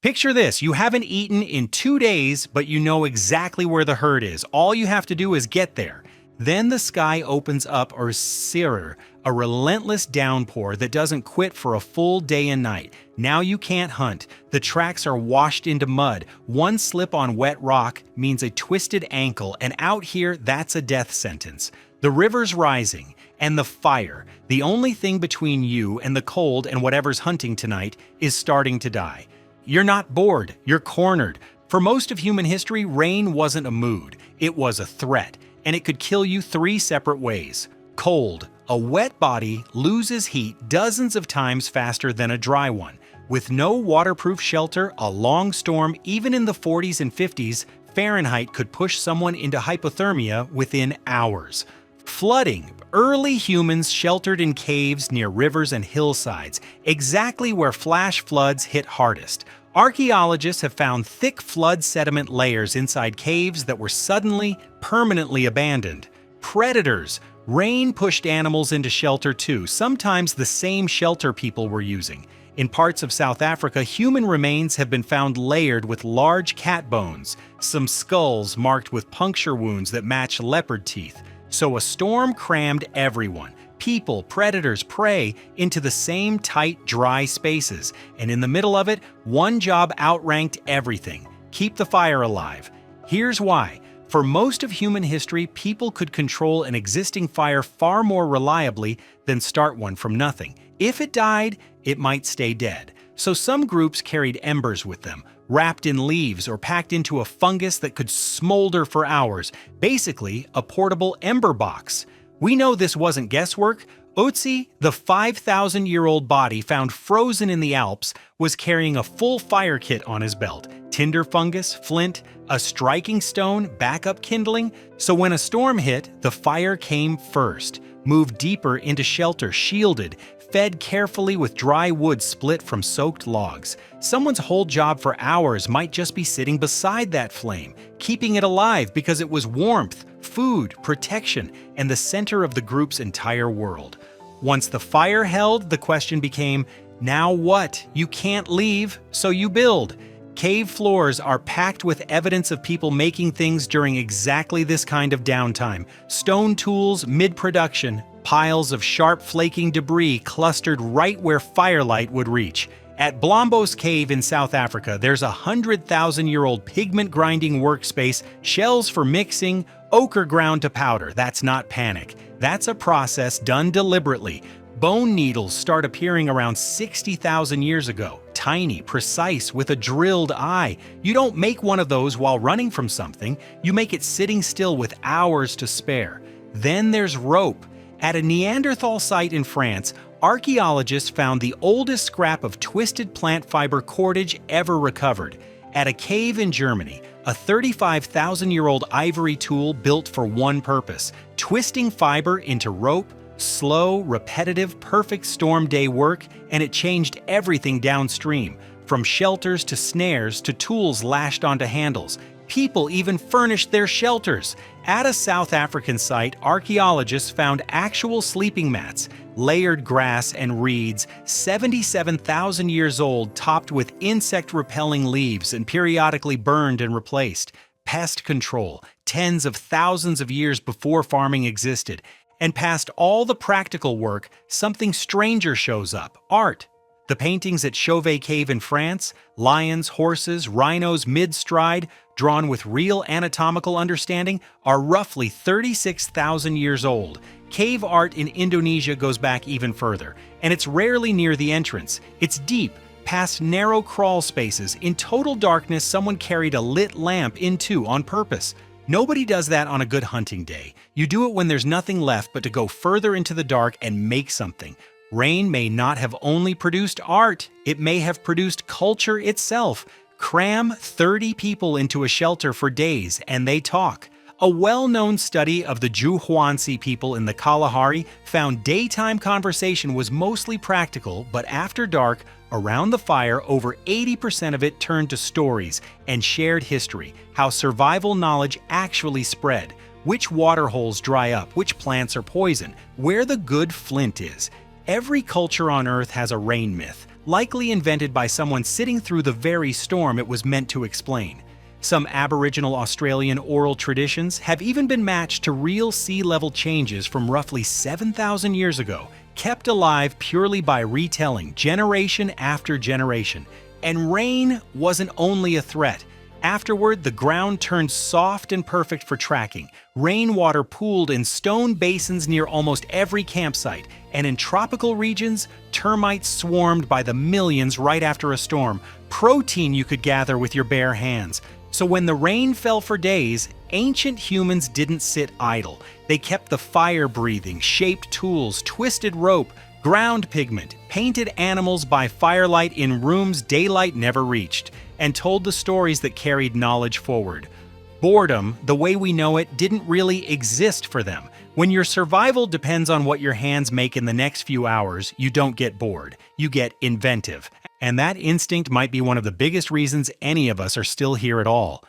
Picture this, you haven't eaten in 2 days, but you know exactly where the herd is. All you have to do is get there. Then the sky opens up, or sirr, a relentless downpour that doesn't quit for a full day and night. Now you can't hunt. The tracks are washed into mud. One slip on wet rock means a twisted ankle, and out here, that's a death sentence. The river's rising, and the fire, the only thing between you and the cold and whatever's hunting tonight, is starting to die. You're not bored, you're cornered. For most of human history, rain wasn't a mood, it was a threat, and it could kill you 3 separate ways. Cold. A wet body loses heat dozens of times faster than a dry one. With no waterproof shelter, a long storm, even in the 40s and 50s, Fahrenheit could push someone into hypothermia within hours. Flooding. Early humans sheltered in caves near rivers and hillsides, exactly where flash floods hit hardest. Archaeologists have found thick flood sediment layers inside caves that were suddenly, permanently abandoned. Predators. Rain pushed animals into shelter too, sometimes the same shelter people were using. In parts of South Africa, human remains have been found layered with large cat bones, some skulls marked with puncture wounds that match leopard teeth. So a storm crammed everyone, people, predators, prey, into the same tight, dry spaces. And in the middle of it, one job outranked everything: keep the fire alive. Here's why. For most of human history, people could control an existing fire far more reliably than start one from nothing. If it died, it might stay dead. So some groups carried embers with them, wrapped in leaves or packed into a fungus that could smolder for hours, basically a portable ember box. We know this wasn't guesswork. Otzi, the 5,000-year-old body found frozen in the Alps, was carrying a full fire kit on his belt: tinder fungus, flint, a striking stone, backup kindling. So when a storm hit, the fire came first, moved deeper into shelter, shielded, fed carefully with dry wood split from soaked logs. Someone's whole job for hours might just be sitting beside that flame, keeping it alive because it was warmth, food, protection, and the center of the group's entire world. Once the fire held, the question became, now what? You can't leave, so you build. Cave floors are packed with evidence of people making things during exactly this kind of downtime. Stone tools mid-production, piles of sharp flaking debris clustered right where firelight would reach. At Blombos Cave in South Africa, there's a 100,000-year-old pigment-grinding workspace, shells for mixing, ochre ground to powder. That's not panic. That's a process done deliberately. Bone needles start appearing around 60,000 years ago. Tiny, precise, with a drilled eye. You don't make one of those while running from something. You make it sitting still with hours to spare. Then there's rope. At a Neanderthal site in France, archaeologists found the oldest scrap of twisted plant fiber cordage ever recovered. At a cave in Germany, a 35,000-year-old ivory tool built for one purpose: twisting fiber into rope. Slow, repetitive, perfect storm day work, and it changed everything downstream, from shelters to snares to tools lashed onto handles. People even furnished their shelters. At a South African site, archaeologists found actual sleeping mats, layered grass and reeds, 77,000 years old, topped with insect-repelling leaves and periodically burned and replaced. Pest control, tens of thousands of years before farming existed. And past all the practical work, something stranger shows up: art. The paintings at Chauvet Cave in France, lions, horses, rhinos mid-stride, drawn with real anatomical understanding, are roughly 36,000 years old. Cave art in Indonesia goes back even further, and it's rarely near the entrance. It's deep, past narrow crawl spaces. In total darkness, someone carried a lit lamp into on purpose. Nobody does that on a good hunting day. You do it when there's nothing left but to go further into the dark and make something. Rain may not have only produced art, it may have produced culture itself. Cram 30 people into a shelter for days and they talk. A well-known study of the Juhuansi people in the Kalahari found daytime conversation was mostly practical, but after dark, around the fire, over 80% of it turned to stories and shared history, how survival knowledge actually spread, which water holes dry up, which plants are poison, where the good flint is. Every culture on Earth has a rain myth, likely invented by someone sitting through the very storm it was meant to explain. Some Aboriginal Australian oral traditions have even been matched to real sea level changes from roughly 7,000 years ago, kept alive purely by retelling generation after generation. And rain wasn't only a threat. Afterward, the ground turned soft and perfect for tracking. Rainwater pooled in stone basins near almost every campsite, and in tropical regions, termites swarmed by the millions right after a storm, protein you could gather with your bare hands. So when the rain fell for days, ancient humans didn't sit idle. They kept the fire breathing, shaped tools, twisted rope, ground pigment, painted animals by firelight in rooms daylight never reached, and told the stories that carried knowledge forward. Boredom, the way we know it, didn't really exist for them. When your survival depends on what your hands make in the next few hours, you don't get bored. You get inventive. And that instinct might be one of the biggest reasons any of us are still here at all.